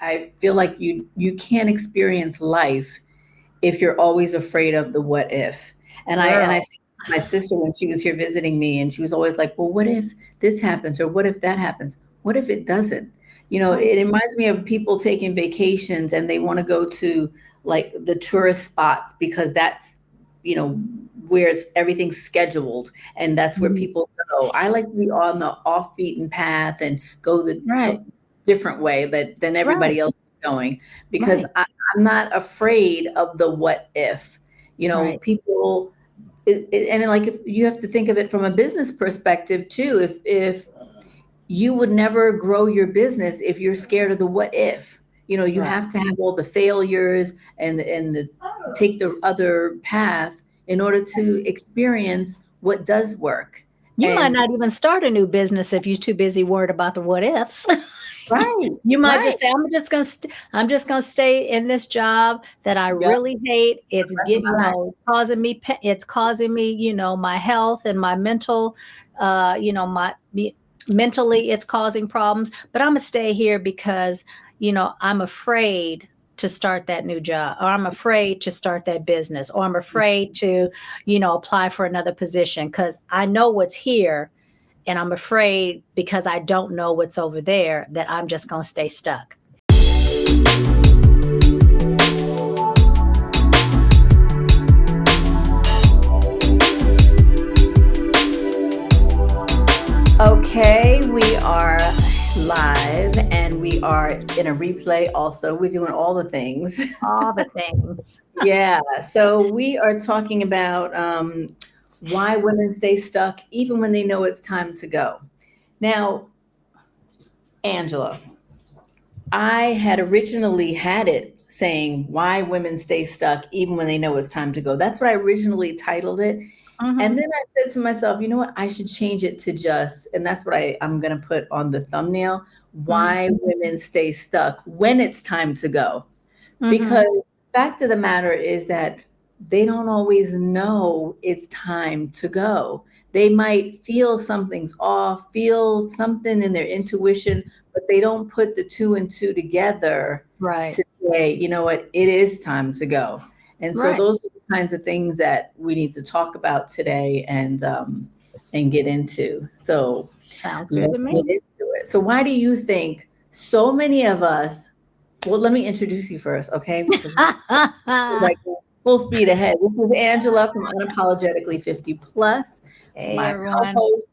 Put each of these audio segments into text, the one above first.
I feel like you can't experience life if you're always afraid of the what if. And I Girl. think my sister when she was here visiting me, and she was always like, well, what if this happens, or what if that happens? What if it doesn't? Right. It reminds me of people taking vacations and they want to go to like the tourist spots because that's you know where it's everything's scheduled and that's where Mhm. people go. I like to be on the off beaten path and go the Right. different way than Right. everybody else is going because Right. I'm not afraid of the what if. Right. People, and like if you have to think of it from a business perspective too, if you would never grow your business if you're scared of the what if. You Right. have to have all the failures and take the other path in order to experience what does work. You might And not even start a new business if you're too busy worried about the what ifs. right, You might right. just say, I'm just gonna stay in this job that I Yep. really hate. The rest of my life. It's causing me, my health and my mental, mentally it's causing problems, but I'm gonna stay here because, I'm afraid to start that new job, or I'm afraid to start that business, or I'm afraid to, apply for another position because I know what's here and I'm afraid because I don't know what's over there that I'm just going to stay stuck. Okay, we are live and we are in a replay also. We're doing all the things. All the things. Yeah, so we are talking about why women stay stuck even when they know it's time to go. Now, Angela, I had originally had it saying why women stay stuck even when they know it's time to go. That's what I originally titled it. And Hmm. then I said to myself, you know what? I should change it to just, and that's what I'm going to put on the thumbnail, Hmm. why women stay stuck when it's time to go. Because Hmm. the fact of the matter is that they don't always know it's time to go. They might feel something's off, feel something in their intuition, but they don't put the two and two together Right. to say, you know what, it is time to go. And so Right. those are the kinds of things that we need to talk about today and get into. So Sounds good to let's get me. into it. So why do you think so many of us, well, let me introduce you first, okay? Because like full speed ahead. This is Angela from Unapologetically 50 Plus, Hey, my everyone. co-host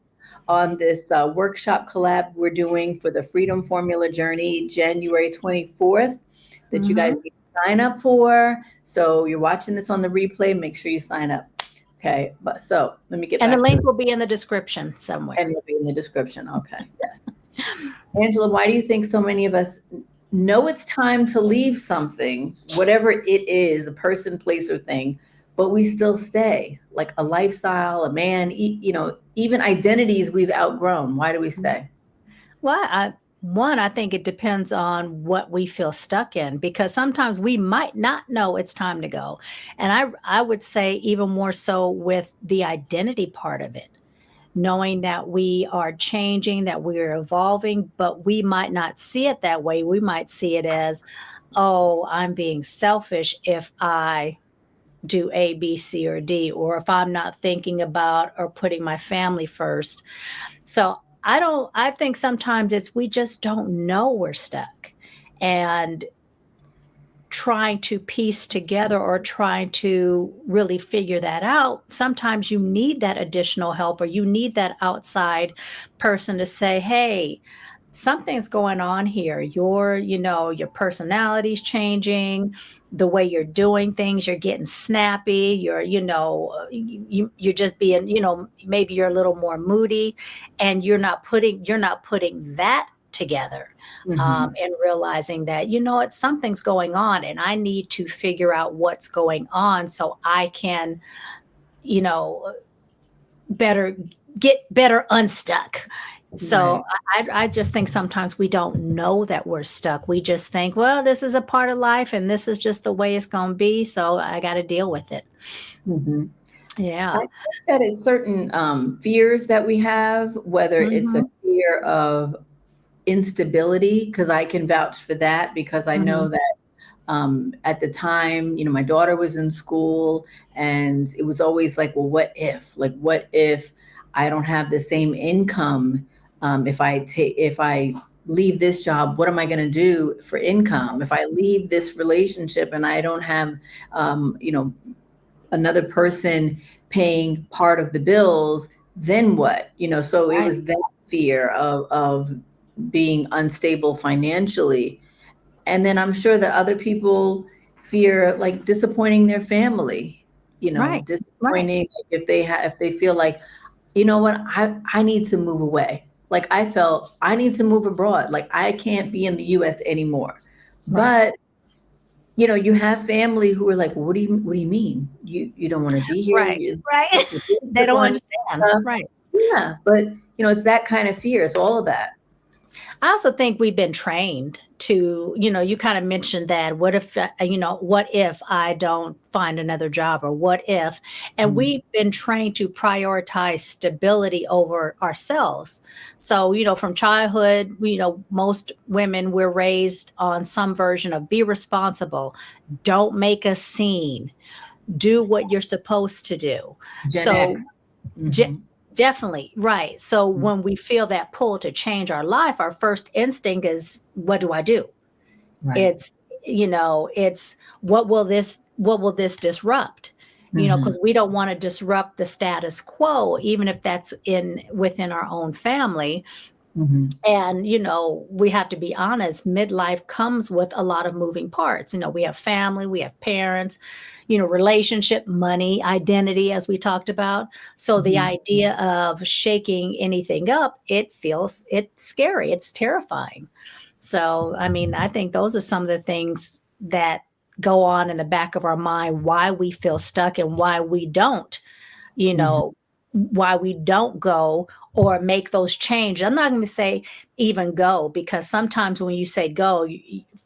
on this workshop collab we're doing for the Freedom Formula Journey, January 24th, that you guys Hmm. need to sign up for. So you're watching this on the replay, make sure you sign up. Okay, but so let me get And the back to link it. will be in the description And somewhere. it'll be in the description. Okay, yes. Angela, why do you think so many of us know it's time to leave something, whatever it is, a person, place, or thing, but we still stay? Like a lifestyle, a man, even identities we've outgrown. Why do we stay? Well, I think it depends on what we feel stuck in because sometimes we might not know it's time to go. And I would say even more so with the identity part of it, knowing that we are changing, that we're evolving, but we might not see it that way. We might see it as, oh, I'm being selfish if I do A, B, C, or D, or if I'm not thinking about or putting my family first. So I think sometimes it's we just don't know we're stuck. And trying to piece together or trying to really figure that out, sometimes you need that additional help or you need that outside person to say, hey, something's going on here. Your personality's changing, the way you're doing things, you're getting snappy, you're just being, maybe you're a little more moody and you're not putting that together, Hmm. and realizing that, it's something's going on and I need to figure out what's going on so I can, you know, better get better unstuck. So Right. I just think sometimes we don't know that we're stuck. We just think, well, this is a part of life and this is just the way it's going to be. So I got to deal with it. Hmm. I Yeah. think that it's certain fears that we have, whether it's a Hmm. fear of instability, because I can vouch for that, because I Mhm. know that at the time, my daughter was in school, and it was always like, well, what if? Like, what if I don't have the same income? If I leave this job, what am I going to do for income? If I leave this relationship and I don't have, another person paying part of the bills, then what? So it Right. was that fear of being unstable financially. And then I'm sure that other people fear like disappointing their family, Right. Right. disappointing, like, if they feel like, what, I need to move away. Like, I felt I need to move abroad. Like, I can't be in the US anymore. Right. But you have family who are like, well, what do you mean? You don't want to be here? Right. Right. You're They don't on understand. stuff. Right. Yeah, but it's that kind of fear. It's all of that. I also think we've been trained to, you kind of mentioned that. What if, what if I don't find another job, or what if? And Mhm. we've been trained to prioritize stability over ourselves. So, from childhood, most women, we're raised on some version of be responsible, don't make a scene, do what you're supposed to do. Gen X. So, Hmm. definitely, right. So when we feel that pull to change our life, our first instinct is, what do I do? Right. It's, it's what will this disrupt? Hmm. Because we don't want to disrupt the status quo, even if that's in within our own family. Hmm. And, we have to be honest, midlife comes with a lot of moving parts. We have family, we have parents, relationship, money, identity, as we talked about. So the Hmm. idea of shaking anything up, it's scary, it's terrifying. So, I mean, I think those are some of the things that go on in the back of our mind, why we feel stuck and you Hmm. know, why we don't go or make those changes. I'm not going to say even go, because sometimes when you say go,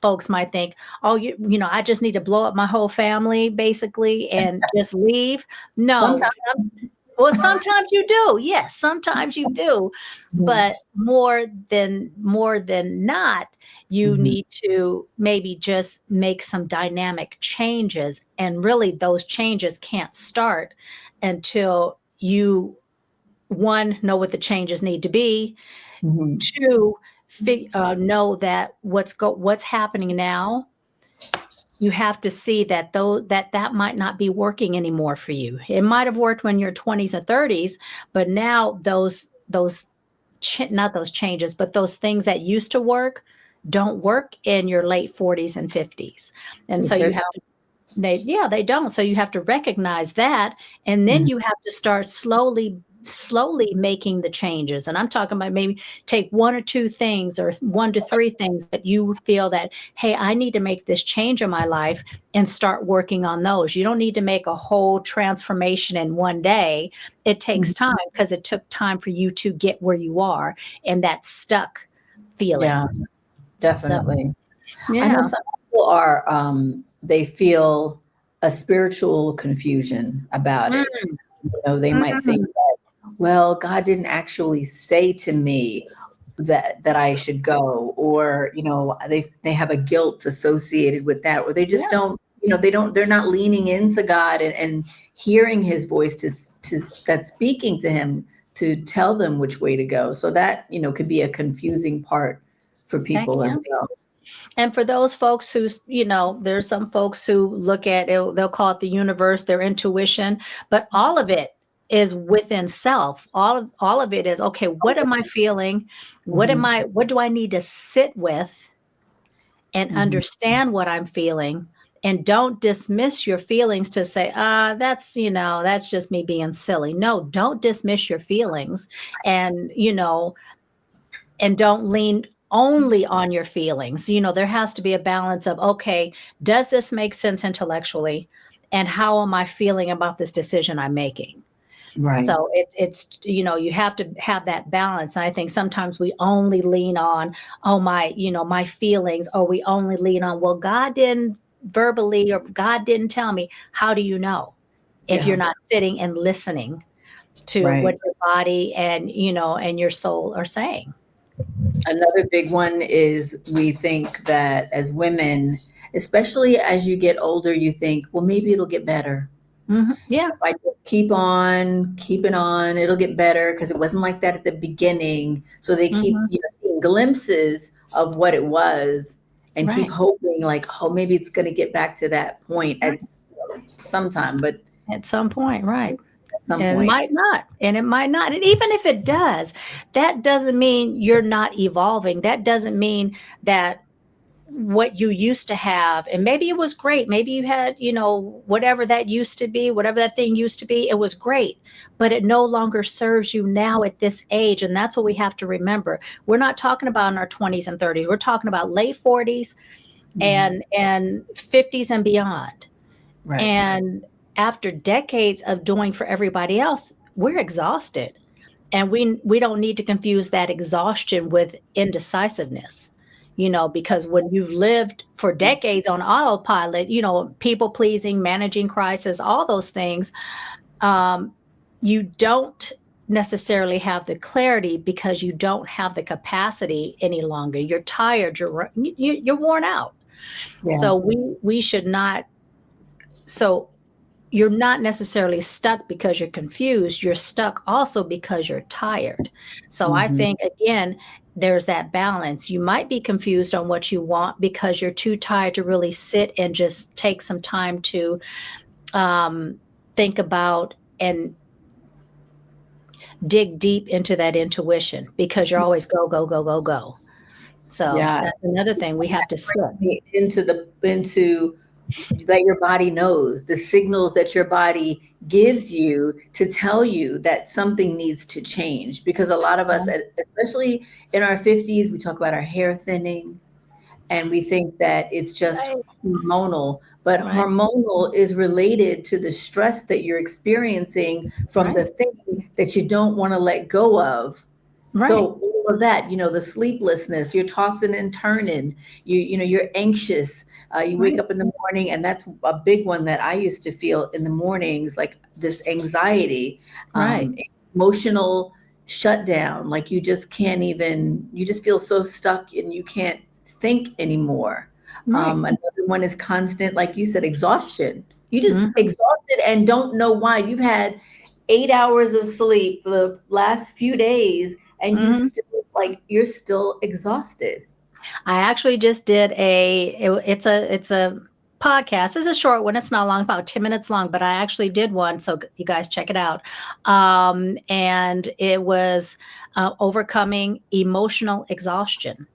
folks might think, oh, I just need to blow up my whole family basically and just leave. No, Sometimes. well, sometimes you do. Yes, sometimes you do. But more than not, you Hmm. need to maybe just make some dynamic changes. And really those changes can't start until you, one, know what the changes need to be, Hmm. two, know that what's happening now, you have to see that though that might not be working anymore for you. It might have worked when you're 20s and 30s, but now not those changes, but those things that used to work don't work in your late 40s and 50s. And They so sure you have to they don't. So you have to recognize that, and then don't. you have to start slowly making the changes. And I'm talking about maybe take one or two things or one to three things that you feel that, hey, I need to make this change in my life, and start working on those. You don't need to make a whole transformation in one day. It Mhm. takes time, because it took time for you to get where you are in that stuck feeling. Yeah, So, definitely. I know yeah. some people they feel a spiritual confusion about it. Mm, They might think mm, that, well, God didn't actually say to me that I should go, or they have a guilt associated with that, or they just yeah, don't, they're not leaning into God, and hearing His voice to that's speaking to him to tell them which way to go. So that could be a confusing part for that people as can. well. And for those folks there's some folks who look at it, they'll call it the universe, their intuition, but all of it is within self. All of it is, okay, what am I feeling? Hmm. What do I need to sit with and Hmm. understand what I'm feeling? And don't dismiss your feelings to say, that's just me being silly. No, don't dismiss your feelings. And, and don't lean only on your feelings. There has to be a balance of, okay, does this make sense intellectually? And how am I feeling about this decision I'm making? Right. So you have to have that balance. And I think sometimes we only lean on, oh, my feelings, or we only lean on, well, God didn't verbally, or God didn't tell me. How do you know if you're Yeah. not sitting and listening to what Right. your body and your soul are saying? Another big one is we think that as women, especially as you get older, you think, well, maybe it'll get better. Yeah. If I just keep on keeping on, it'll get better because it wasn't like that at the beginning. So they keep, Hmm. seeing glimpses of what it was and keep Right. hoping like, oh, maybe it's going to get back to that point Right. at some time, but At some point, right. at some And it point. might not. And it might not. And even if it does, that doesn't mean you're not evolving. That doesn't mean that what you used to have, and maybe it was great. Maybe you had, whatever that used to be, whatever that thing used to be, it was great, but it no longer serves you now at this age. And that's what we have to remember. We're not talking about in our 20s and 30s. We're talking about late 40s Mhm. and 50s and beyond. Right. And after decades of doing for everybody else, we're exhausted. And we don't need to confuse that exhaustion with indecisiveness, because when you've lived for decades on autopilot, people pleasing, managing crisis, all those things, um, you don't necessarily have the clarity because you don't have the capacity any longer. You're tired. You're worn out. Yeah. So we should not. So you're not necessarily stuck because you're confused. You're stuck also because you're tired. So I Mhm. think, again, there's that balance. You might be confused on what you want because you're too tired to really sit and just take some time to um, think about and dig deep into that intuition because you're always go, go, go, go, go. So Yeah. that's another thing we have to sit. Me into that your body knows the signals that your body gives you to tell you that something needs to change, because a lot of us, especially in our 50s, we talk about our hair thinning and we think that it's just Right, hormonal, but right, hormonal is related to the stress that you're experiencing from the right, thing that you don't want to let go of. right, So all of that, the sleeplessness, you're tossing and turning, you're anxious. You wake right, up in the morning, and that's a big one that I used to feel in the mornings, like this anxiety, right, emotional shutdown. Like you just feel so stuck and you can't think anymore. right. Another one is constant, like you said, exhaustion. You just Mhm, exhausted and don't know why. You've had 8 hours of sleep for the last few days and mhm. you're still exhausted. I actually just did it's a podcast. It's a short one. It's not long, it's about 10 minutes long, but I actually did one. So you guys check it out. And it was overcoming emotional exhaustion.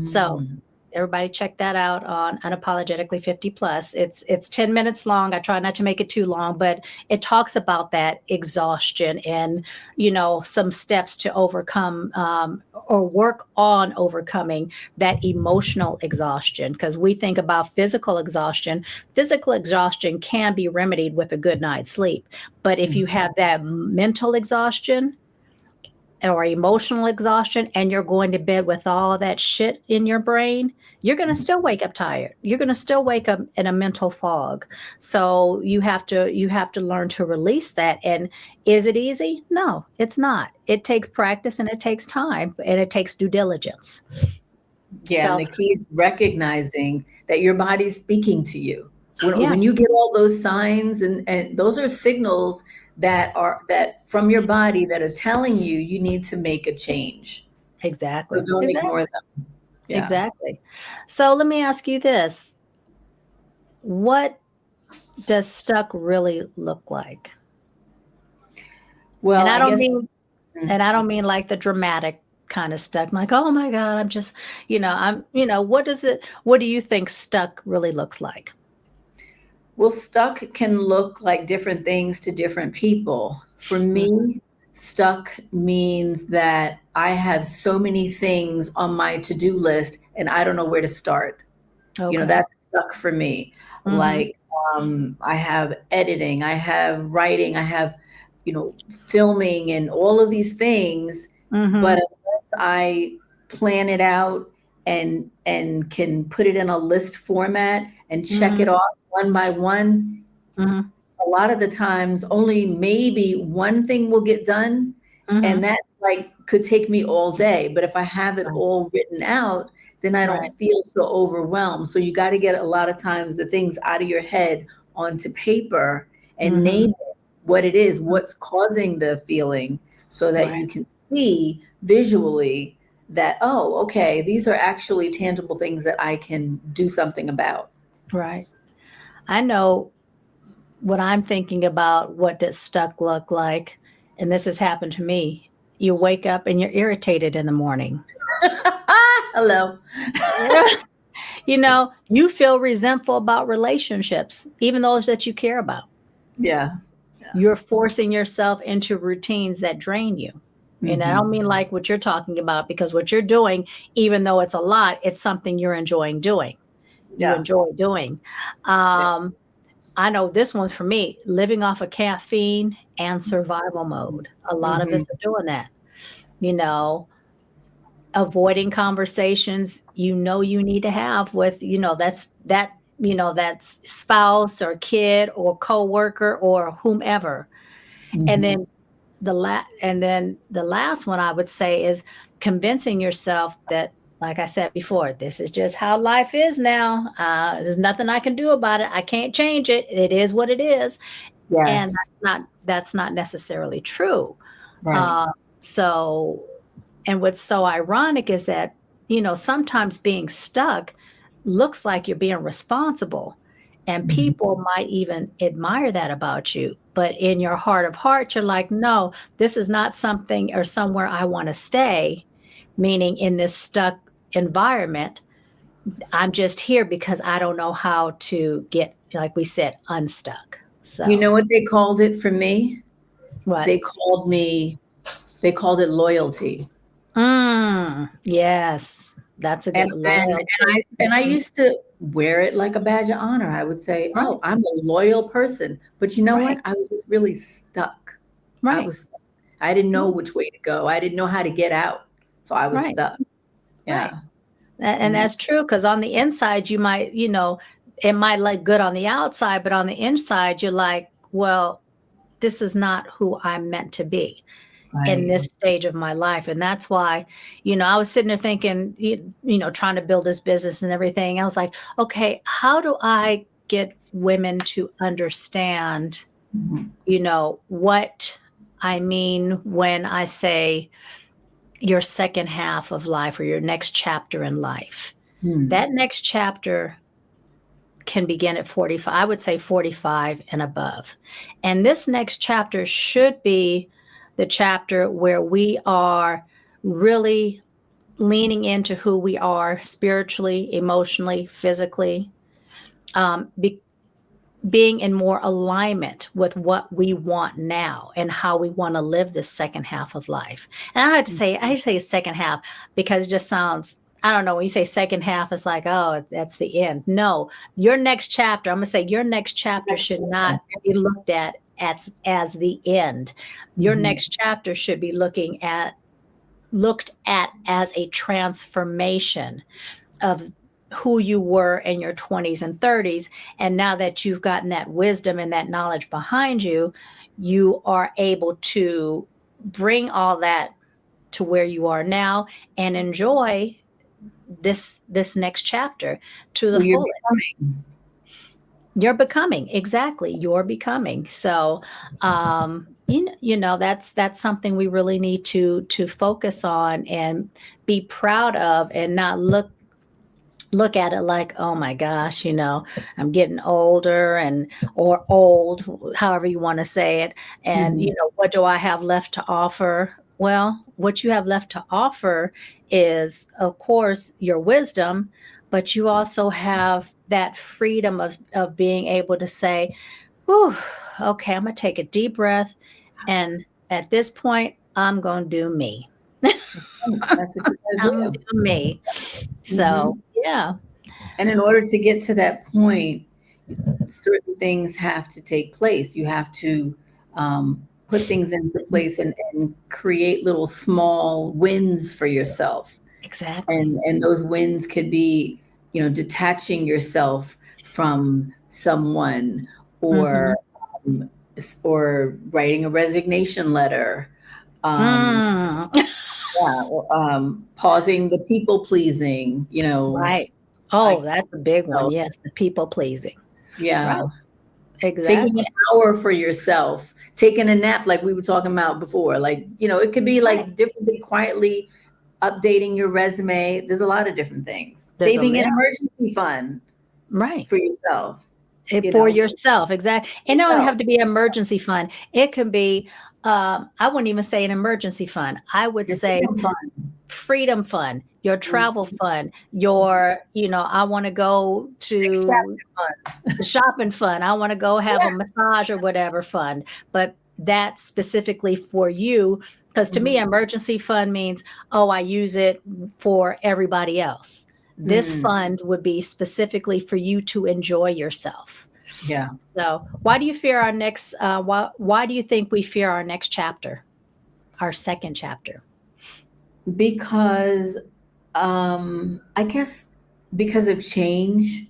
So Mm. everybody check that out on Unapologetically 50 plus. It's 10 minutes long. I try not to make it too long, but it talks about that exhaustion and some steps to overcome or work on overcoming that emotional exhaustion, because we think about physical exhaustion. Physical exhaustion can be remedied with a good night's sleep, but if you have that mental exhaustion or emotional exhaustion and you're going to bed with all that shit in your brain, you're going to still wake up tired. You're going to still wake up in a mental fog. So you have to learn to release that. And is it easy? No, it's not. It takes practice and it takes time and it takes due diligence. Yeah, and So the key is recognizing that your body's speaking to you. yeah, When you get all those signs, and those are signals that from your body that are telling you you need to make a change. So exactly. don't ignore Exactly. them. Yeah. Exactly. So let me ask you this. What does stuck really look like? Well, And I I don't guess. mean And I don't mean like the dramatic kind of stuck, like, "Oh my god, I'm just," what do you think stuck really looks like? Well, stuck can look like different things to different people. For Mhm. me, stuck means that I have so many things on my to-do list and I don't know where to start. Okay. That's stuck for me. Mhm. Like, I have editing, I have writing, I have, filming and all of these things, but Mhm. unless I plan it out and can put it in a list format and check it Mhm. off one by one, Mhm. a lot of the times only maybe one thing will get done, And Mhm. that's like could take me all day. But if I have it Right. all written out, then I don't Right. feel so overwhelmed. So you got to get a lot of times the things out of your head onto paper and Mhm. name it, what it is, what's causing the feeling, so that Right. you can see visually that, oh, okay, these are actually tangible things that I can do something about. Right. I know what I'm thinking about, what does stuck look like, and this has happened to me. You wake up and you're irritated in the morning. Hello. You feel resentful about relationships, even those that you care about. Yeah. Yeah. You're forcing yourself into routines that drain you. And I don't Hmm. mean like what you're talking about, because what you're doing, even though it's a lot, it's something you're enjoying doing. You Yeah. enjoy doing. Yeah. Um, I know this one for me, living off of caffeine and survival mode. A lot of Hmm. us are doing that. You know, avoiding conversations you need to have with, that's spouse or kid or coworker or whomever. And Hmm. then the last one I would say is convincing yourself that, like I said before, this is just how life is now. There's nothing I can do about it. I can't change it. It is what it is. And Yes. that's not necessarily true. Right. Uh, so, and what's so ironic is that, sometimes being stuck looks like you're being responsible. And Mhm. people might even admire that about you. But in your heart of hearts, you're like, no, this is not something or somewhere I want to stay, meaning in this stuck environment. I'm just here because I don't know how to get, like we said, unstuck. You know So, what they called it for me? what? They called me, they called it loyalty. Yes, that's a And good and loyalty. I Mhm. used to wear it like a badge of honor. I would say, Right, "Oh, I'm a loyal person." But you know right, what? I was just really stuck. I right, was stuck. I didn't know right, which way to go. I didn't know how to get out. So I was right, stuck. right. Yeah. And Mhm. that's true, because on the inside, it might look good on the outside, but on the inside, you're like, well, this is not who I'm meant to be in Right. this stage of my life. And that's why, I was sitting there thinking, trying to build this business and everything. I was like, okay, how do I get women to understand, Mhm. what I mean when I say your second half of life or your next chapter in life? Hmm. That next chapter can begin at 45, I would say 45 and above. And this next chapter should be the chapter where we are really leaning into who we are spiritually, emotionally, physically, be, being in more alignment with what we want now and how we want to live this second half of life. And I had to say second half because it just sounds, I don't know, when you say second half, it's like, oh, that's the end. No, your next chapter, I'm going to say your next chapter should not be looked at as the end. Your Mhm. next chapter should be looked at as a transformation of who you were in your 20s and 30s. And now that you've gotten that wisdom and that knowledge behind you, you are able to bring all that to where you are now and enjoy this next chapter to the Who you're fullest. becoming. You're becoming, exactly, you're becoming. So, that's something we really need to focus on and be proud of, and not look at it like, oh my gosh, I'm getting older, and or old, however you want to say it. And Mhm. what do I have left to offer? Well, what you have left to offer is, of course, your wisdom, but you also have that freedom of being able to say, whew, okay, I'm going to take a deep breath, and at this point I'm going to do me. That's what you got to I'm do. doing me. So Mhm. yeah. And in order to get to that point, certain things have to take place. You have to put things into place and create little small wins for yourself. Exactly. And those wins could be, detaching yourself from someone, or Mhm. um, or writing a resignation letter, Um, Mm. yeah, pausing the people pleasing, Right. I, Oh, that's a big one. know, Yes, the people pleasing. Right. yeah, taking an Exactly. hour for yourself, taking a nap, like we were talking about before. Like, it could be Right. like differently, quietly updating your resume. There's a lot of different things. There's a Saving an yeah, emergency fund right. for yourself, For for yourself, exactly. It don't yourself. have to be an emergency fund. It can be, I wouldn't even say an emergency fund. I would Your say freedom fund. freedom fund, your travel Mhm. fund, your, I want to go to Extravagant fund. the shopping fund. I want to go have a massage or whatever fund, but that's specifically for you. Because to me, Mhm. emergency fund means, oh, I use it for everybody else. This Mm, fund would be specifically for you to enjoy yourself. yeah. So, why do you fear our next? Why do you think we fear our next chapter, our second chapter? Because I guess because of change,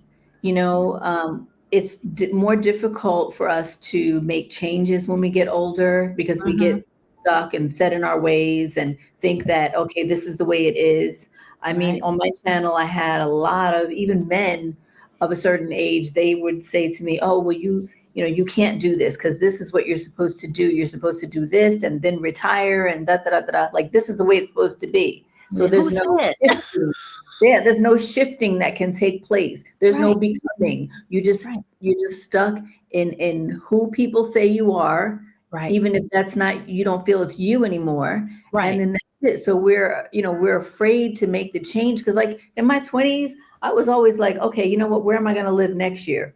it's more difficult for us to make changes when we get older because we Hmm. get stuck and set in our ways and think that, okay, this is the way it is. I mean, Right, on my channel, I had a lot of even men of a certain age, they would say to me, oh, well, you can't do this because this is what you're supposed to do. You're supposed to do this and then retire and da da da da. Da. Like this is the way it's supposed to be. So yeah, there's who no said? shifting. Yeah, there's no shifting that can take place. There's no Right, becoming. You're just stuck in who people say you are, right, even if that's not you don't feel it's you anymore. And right, then that's it. So we're afraid to make the change because like in my 20s, I was always like, okay, you know what, where am I gonna live next year?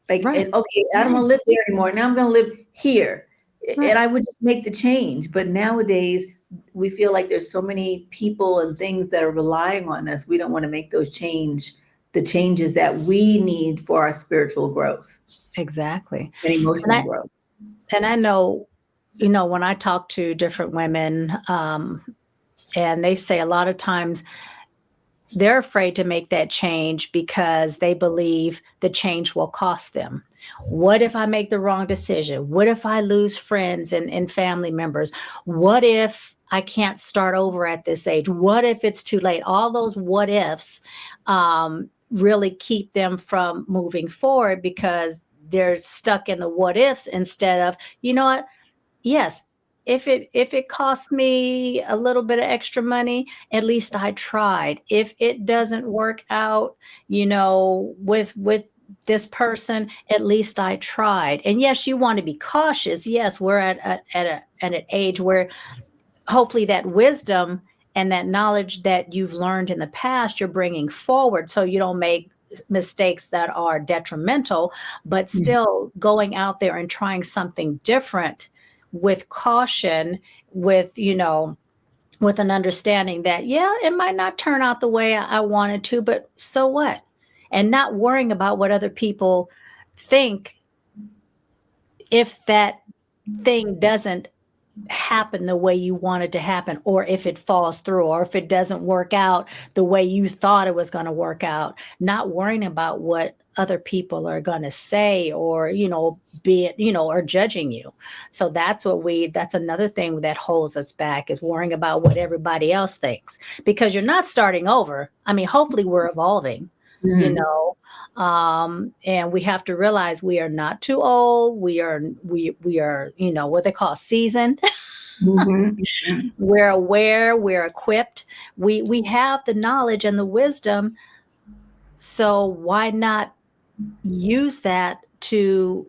Like, right, and okay, I don't right, want to live there anymore. Now I'm going to live here. And right. I would just make the change. But nowadays, we feel like there's so many people and things that are relying on us. We don't want to make the changes that we need for our spiritual growth Exactly. and And emotional I growth. and I know, when I talk to different women, and they say a lot of times they're afraid to make that change because they believe the change will cost them. What if I make the wrong decision? What if I lose friends and family members? What if I can't start over at this age? What if it's too late? All those what ifs really keep them from moving forward because they're stuck in the what ifs instead of, you know what? Yes, if it costs me a little bit of extra money, at least I tried. If it doesn't work out, with this person, at least I tried. And yes, you want to be cautious. Yes, we're at an age where hopefully that wisdom and that knowledge that you've learned in the past you're bringing forward so you don't make mistakes that are detrimental, but Mhm. still going out there and trying something different with caution, with with an understanding that yeah, it might not turn out the way I wanted to, but so what? And not worrying about what other people think if that thing doesn't happen the way you want it to happen, or if it falls through, or if it doesn't work out the way you thought it was going to work out, not worrying about what other people are going to say or, be it, or judging you. So that's another thing that holds us back is worrying about what everybody else thinks because you're not starting over. I mean, hopefully we're evolving, you Mhm. know, and we have to realize we are not too old. We are what they call seasoned. Mhm. Mhm. We're aware, we're equipped, we have the knowledge and the wisdom, so why not use that to,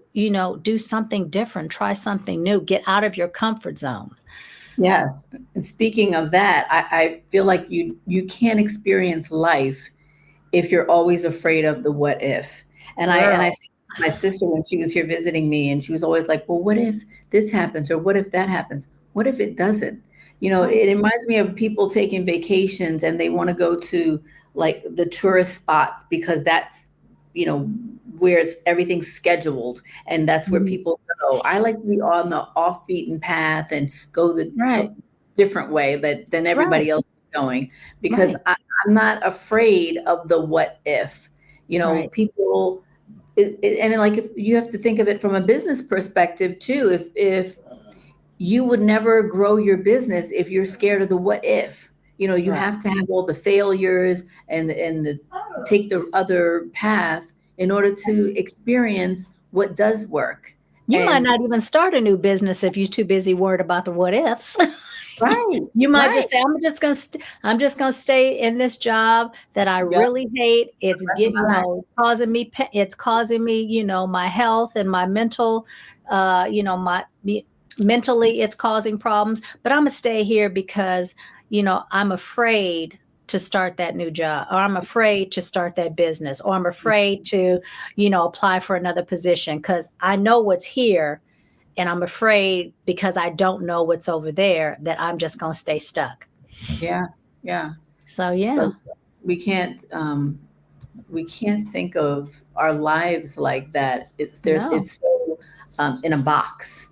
do something different, try something new, get out of your comfort zone. Yes. And speaking of that, I feel like you can't experience life if you're always afraid of the what if. And I Girl, think my sister when she was here visiting me and she was always like, well, what if this happens or what if that happens? What if it doesn't? right, It reminds me of people taking vacations and they want to go to like the tourist spots because that's where it's everything's scheduled and that's where mhm, people go. I like to be on the off beaten path and go the right, different way than right, everybody else is going because right, I'm not afraid of the what if. right, People, and like if you have to think of it from a business perspective too. If you would never grow your business if you're scared of the what if. You know, you Right. have to have all the failures and the take the other path in order to experience what does work. You might And not even start a new business if you're too busy worried about the what ifs. right, You might right. just say, I'm just gonna stay in this job that I Yep. really hate. It's Rest of my life. causing me it's causing me, my health and my mental, mentally it's causing problems, but I'm gonna stay here because, I'm afraid to start that new job, or I'm afraid to start that business, or I'm afraid to, apply for another position because I know what's here and I'm afraid because I don't know what's over there that I'm just going to stay stuck. Yeah, yeah. So But yeah, we can't we can't think of our lives like that. no, It's so in a box.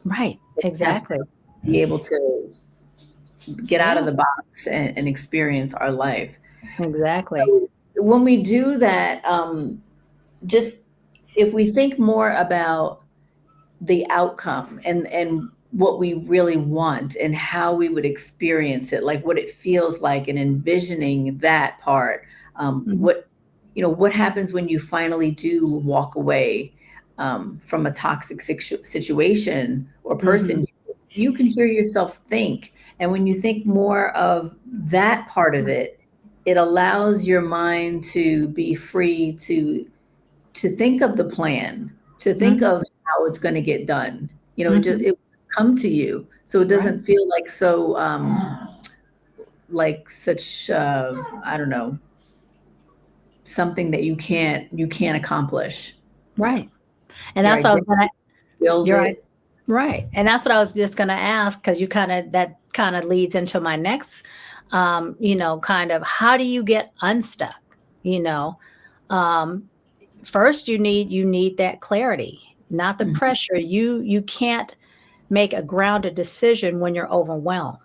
right, We have to exactly, be able to get out of yeah, the box and experience our life. exactly. So when we do that, just if we think more about the outcome and what we really want and how we would experience it, like what it feels like, and envisioning that part. Mhm, What what happens when you finally do walk away from a toxic situation or mhm, person? You can hear yourself think, and when you think more of that part of it, it allows your mind to be free to think of the plan, to think mhm, of how it's going to get done. mhm, It will just come to you, so it right, doesn't feel like so like such I don't know, something that you can't accomplish. right. And Your that's what I was identity, gonna. build You're right, it. right, and that's what I was just gonna ask because that kind of leads into my next, kind of how do you get unstuck? You know, um, first you need that clarity, not the Mhm. pressure. You can't make a grounded decision when you're overwhelmed.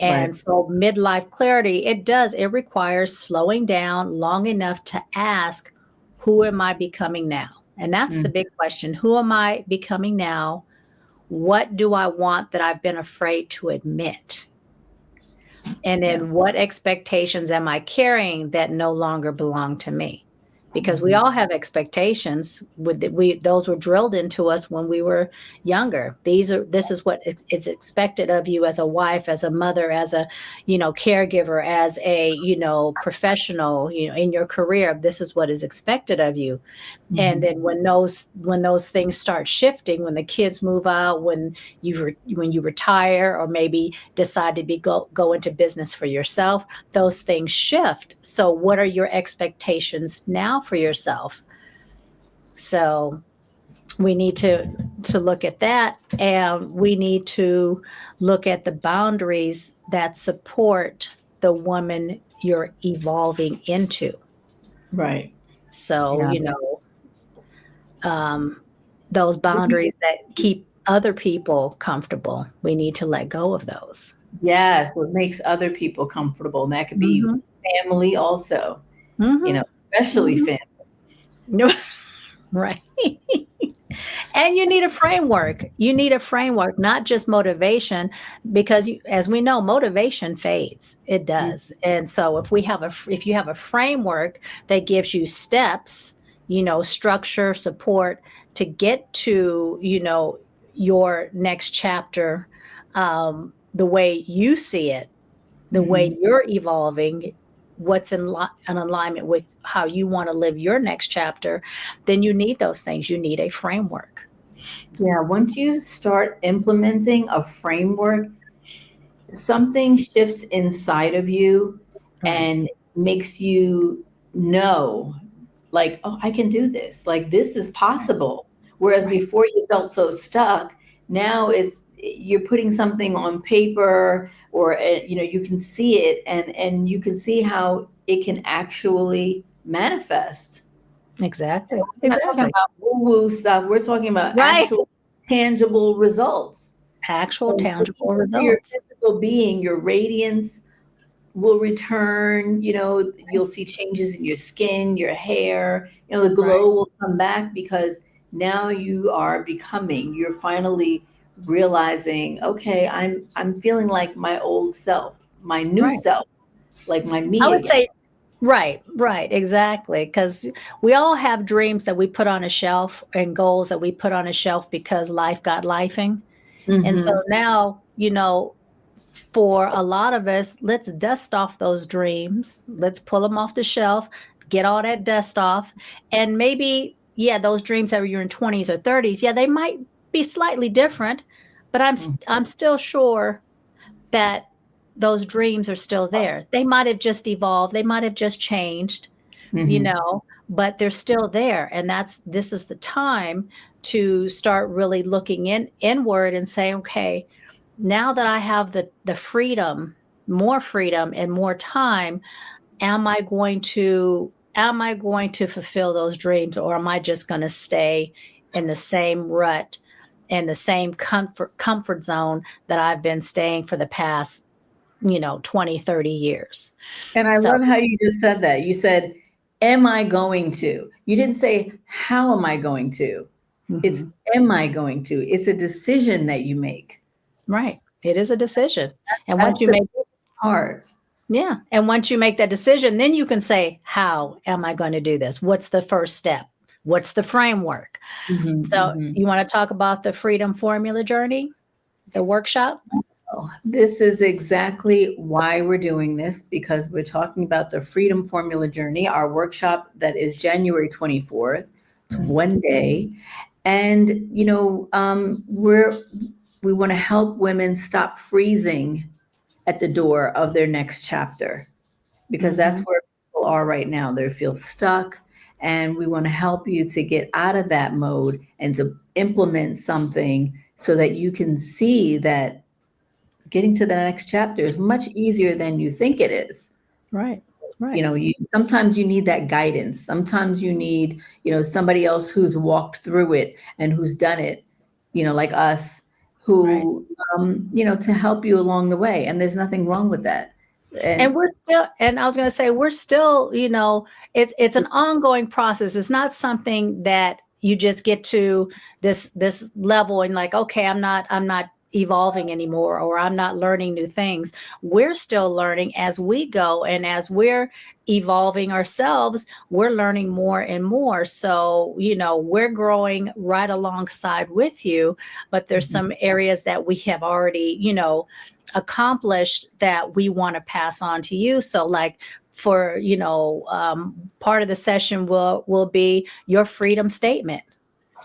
Right. And so midlife clarity, it requires slowing down long enough to ask, who am I becoming now? And that's the Mm, big question. Who am I becoming now? What do I want that I've been afraid to admit? And yeah. then what expectations am I carrying that no longer belong to me? Because we Mhm. all have expectations with those were drilled into us when we were younger. This is what is expected of you as a wife, as a mother, as a, caregiver, as a, professional, in your career. This is what is expected of you. And Mhm. then when those things start shifting, when the kids move out, when you retire, or maybe decide to go into business for yourself, those things shift. So what are your expectations now for yourself? So we need to look at that, and we need to look at the boundaries that support the woman you're evolving into. Right. So, Yeah. um, those boundaries that keep other people comfortable, we need to let go of those. Yes, what makes other people comfortable, and that could be Mhm, family also. mhm, Especially mhm. family. Right. And you need a framework. You need a framework, not just motivation, because as we know, motivation fades. It Mm, does. And so if you have a framework that gives you steps, structure, support to get to, your next chapter, the way you see it, the way mhm. you're evolving, what's in alignment with how you want to live your next chapter, then you need those things. You need a framework. Yeah, once you start implementing a framework, something shifts inside of you Right. and makes you know, like, oh, I can do this. Like, this is Right. possible. Whereas Right. before you felt so stuck, now you're putting something on paper, or you can see it, and you can see how it can actually manifest. Exactly. We're not talking Exactly. about woo-woo stuff. We're talking about Right. actual tangible results. Actual So tangible even to your results. physical being, your radiance will return. You'll see changes in your skin, your hair. The Right. glow will come back because now you're finally realizing, okay, I'm feeling like my old self, my new Right. self, like my I me would again. say right, right, exactly. Because we all have dreams that we put on a shelf and goals that we put on a shelf because life got lifing. And so Hmm. now, for a lot of us, let's dust off those dreams. Let's pull them off the shelf, get all that dust off. And maybe, yeah, those dreams that were your in 20s or 30s, yeah, they might be slightly different, but I'm still sure that those dreams are still there. They might have just evolved, they might have just changed, Hmm. but they're still there. And this is the time to start really looking inward and saying, okay, now that I have the freedom, more freedom and more time, am I going to fulfill those dreams, or am I just going to stay in the same rut and the same comfort zone that I've been staying for the past 20, 30 years? And I So love how you just said that. You said, am I going to? You didn't say, how am I going to? It's, mhm, am I going to? It's a decision that you make. right, it is a decision. And once That's you the make part. Yeah, and once you make that decision, then you can say, how am I going to do this? What's the first step? What's the framework? Hmm. So Hmm. you want to talk about the freedom formula journey, the workshop? So this is exactly why we're doing this, because we're talking about the Freedom Formula Journey, our workshop that is January 24th. It's one day. And, we want to help women stop freezing at the door of their next chapter, because that's Mhm. where people are right now. They feel stuck. And we want to help you to get out of that mode and to implement something so that you can see that getting to the next chapter is much easier than you think it is. Right, right, You sometimes you need that guidance. Sometimes you need, somebody else who's walked through it and who's done it, like us, right. who, to help you along the way. And there's nothing wrong with that. And And I was going to say, we're still, it's an ongoing process. It's not something that you just get to this level and like, okay, I'm not evolving anymore, or I'm not learning new things. We're still learning as we go, and as we're evolving ourselves, we're learning more and more. So, we're growing right alongside with you, but there's some areas that we have already, accomplished that we want to pass on to you. So like, for part of the session will be your freedom statement.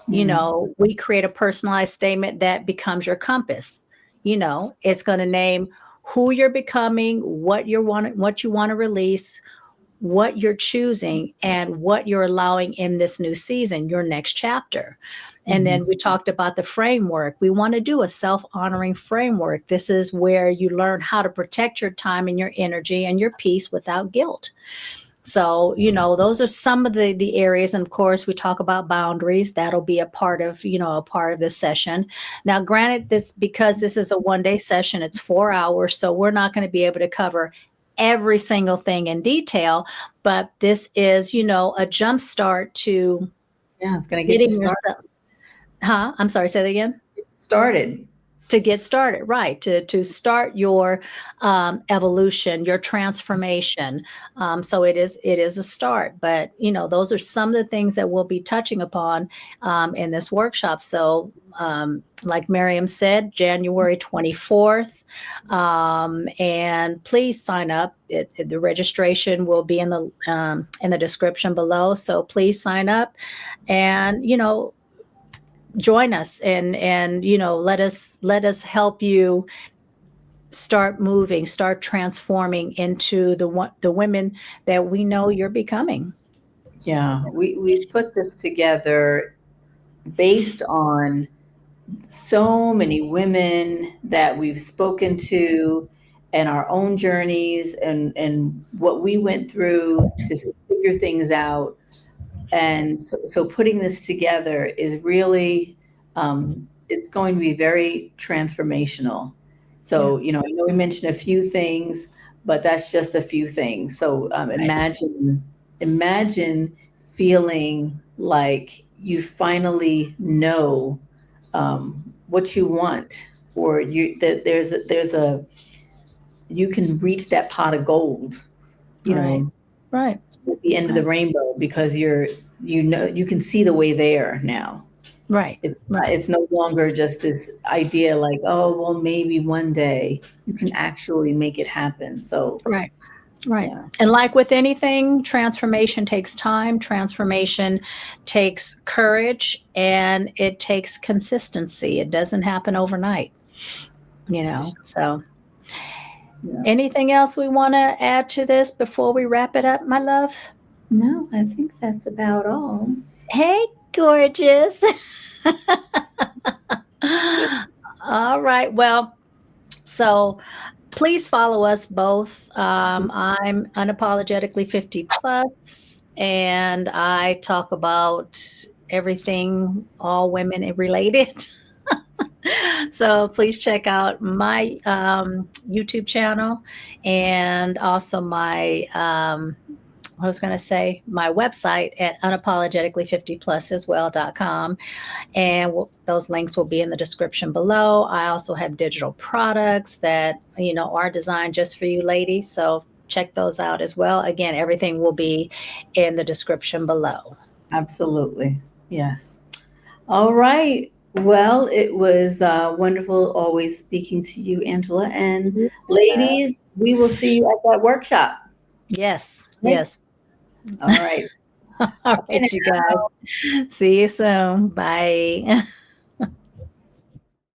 mm, We create a personalized statement that becomes your compass. It's going to name who you're becoming, what you want to release, what you're choosing, and what you're allowing in this new season, your next chapter. And then mhm, we talked about the framework. We want to do a self honoring framework. This is where you learn how to protect your time and your energy and your peace without guilt. So, those are some of the areas. And of course, we talk about boundaries. That'll be a part of this session. Now, granted, because this is a 1 day session, it's 4 hours. So we're not going to be able to cover every single thing in detail, but this is, a jump start to yeah, it's going to get you getting yourself, I'm sorry, say that again. started. To get started, right? To start your evolution, your transformation. So it is a start, but those are some of the things that we'll be touching upon in this workshop. So, like Miriam said, January 24th, and please sign up. The registration will be in the description below. So please sign up, and join us, and let us help you start moving, start transforming into the women that we know you're becoming. Yeah, we put this together based on so many women that we've spoken to, and our own journeys, and what we went through to figure things out. And so putting this together is really, it's going to be very transformational. Yeah, So, I know we mentioned a few things, but that's just a few things. So, right. imagine feeling like you finally know, what you want, or you that there's a you can reach that pot of gold, you Right. know, Right. at the end of the Right. rainbow, because you know you can see the way there now. Right. Right. It's no longer just this idea like, oh well, maybe one day. You can actually make it happen. So Right. Right. yeah, And like with anything, transformation takes time, transformation takes courage, and it takes consistency. It doesn't happen overnight, you know. So, yeah. anything else we want to add to this before we wrap it up, my love? No, I think that's about all. Hey, gorgeous. All right. Well, so please follow us both. I'm unapologetically 50 plus, and I talk about everything, all women related. So please check out my YouTube channel and also my I was going to say my website at unapologetically50plus as well.com, and those links will be in the description below. I also have digital products that are designed just for you ladies, so check those out as well. Again, everything will be in the description below. Absolutely. Yes. All right. Well, it was wonderful always speaking to you, Angela. And ladies, we will see you at that workshop. Yes, Right? yes. All right. All right, you guys, see you soon. Bye.